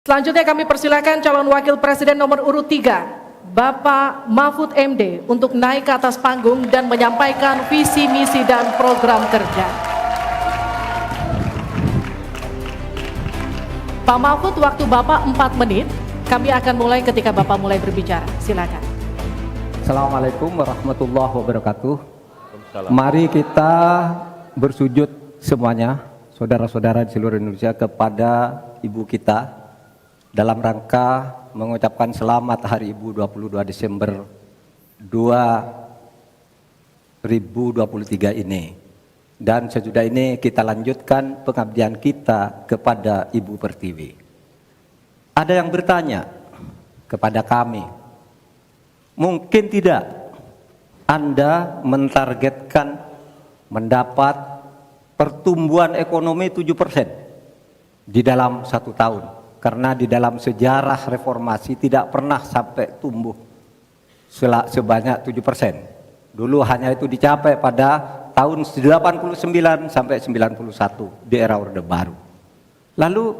Selanjutnya kami persilakan calon wakil presiden nomor urut 3, Bapak Mahfud MD, untuk naik ke atas panggung dan menyampaikan visi misi dan program kerja. Pak Mahfud, waktu Bapak 4 menit. Kami akan mulai ketika Bapak mulai berbicara. Silakan. Assalamualaikum warahmatullahi wabarakatuh. Mari kita bersujud semuanya, saudara-saudara di seluruh Indonesia, kepada Ibu kita dalam rangka mengucapkan selamat Hari Ibu 22 Desember 2023 ini. Dan sesudah ini kita lanjutkan pengabdian kita kepada Ibu Pertiwi. Ada yang bertanya kepada kami, mungkin tidak Anda mentargetkan mendapat pertumbuhan ekonomi 7% di dalam 1 tahun, karena di dalam sejarah reformasi tidak pernah sampai tumbuh sebanyak 7%. Dulu hanya itu dicapai pada tahun 89 sampai 91 di era Orde Baru. Lalu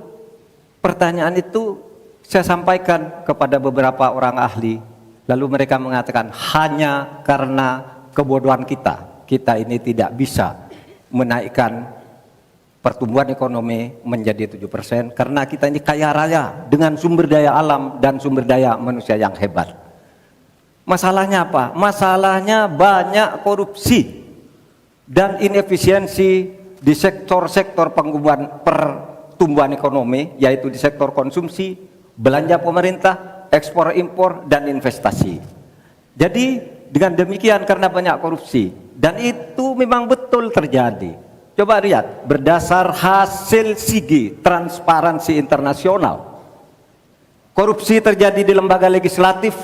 pertanyaan itu saya sampaikan kepada beberapa orang ahli, lalu mereka mengatakan hanya karena kebodohan kita ini tidak bisa menaikkan pertumbuhan ekonomi menjadi 7% karena kita ini kaya raya dengan sumber daya alam dan sumber daya manusia yang hebat. Masalahnya apa? Masalahnya banyak korupsi dan inefisiensi di sektor-sektor pertumbuhan ekonomi, yaitu di sektor konsumsi, belanja pemerintah, ekspor impor, dan investasi. Jadi dengan demikian karena banyak korupsi, dan itu memang betul terjadi. Coba lihat, berdasar hasil SIGI, Transparansi Internasional, korupsi terjadi di lembaga legislatif,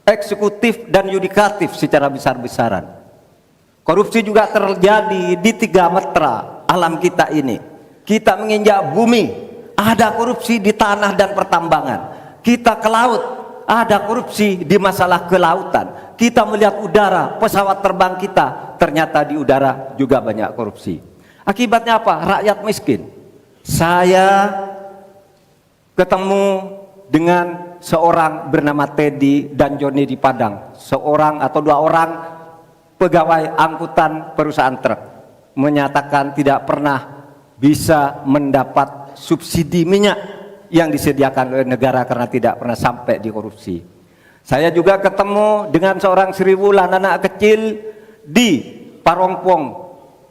eksekutif, dan yudikatif secara besar-besaran. Korupsi juga terjadi di 3 metra alam kita ini. Kita menginjak bumi, ada korupsi di tanah dan pertambangan. Kita ke laut, ada korupsi di masalah kelautan. Kita melihat udara, pesawat terbang kita, ternyata di udara juga banyak korupsi. Akibatnya apa? Rakyat miskin. Saya ketemu dengan seorang bernama Teddy dan Joni di Padang, seorang atau 2 orang pegawai angkutan perusahaan truk, menyatakan tidak pernah bisa mendapat subsidi minyak yang disediakan oleh negara karena tidak pernah sampai di korupsi. Saya juga ketemu dengan seorang Sri Wulan, anak kecil di Parongpong,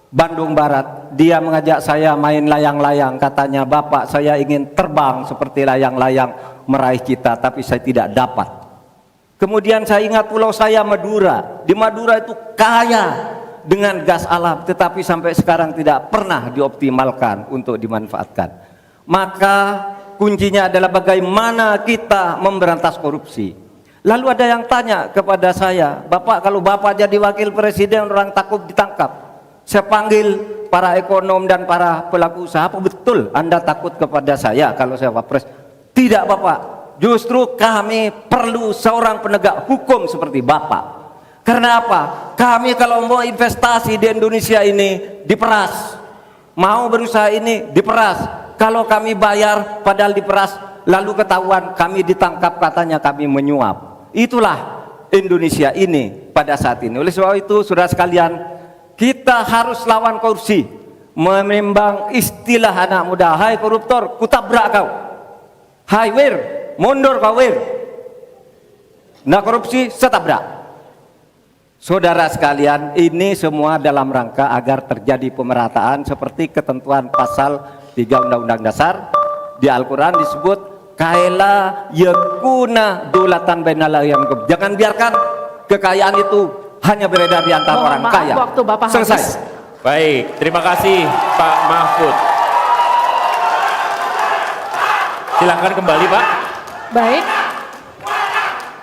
Bandung Barat. Dia mengajak saya main layang-layang, katanya, "Bapak, saya ingin terbang seperti layang-layang meraih cita, tapi saya tidak dapat." Kemudian saya ingat pulau saya, Madura. Di Madura itu kaya dengan gas alam, tetapi sampai sekarang tidak pernah dioptimalkan untuk dimanfaatkan. Maka kuncinya adalah bagaimana kita memberantas korupsi. Lalu ada yang tanya kepada saya, "Bapak, kalau Bapak jadi wakil presiden orang takut ditangkap." Saya panggil para ekonom dan para pelaku usaha, "Apa betul Anda takut kepada saya kalau saya wapres?" "Tidak, Bapak, justru kami perlu seorang penegak hukum seperti Bapak. Karena apa? Kami kalau mau investasi di Indonesia ini diperas, mau berusaha ini diperas. Kalau kami bayar padahal diperas, lalu ketahuan kami ditangkap, katanya kami menyuap." Itulah Indonesia ini pada saat ini. Oleh sebab itu, saudara sekalian, kita harus lawan korupsi. Menimbang istilah anak muda, "Hai koruptor, kutabrak kau. Hai wir, mundur kau wir. Nah korupsi, setabrak." Saudara sekalian, ini semua dalam rangka agar terjadi pemerataan seperti ketentuan pasal 3 Undang-Undang Dasar. Di Al-Quran disebut kaila yakuna dolatan bainal yang. Jangan biarkan kekayaan itu hanya beredar di antara orang kaya. Waktu Bapak selesai. Habis. Baik, terima kasih Pak Mahfud. Silakan kembali, Pak. Baik.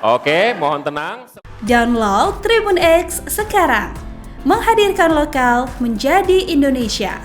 Oke, mohon tenang. Download Tribun X sekarang, menghadirkan lokal menjadi Indonesia.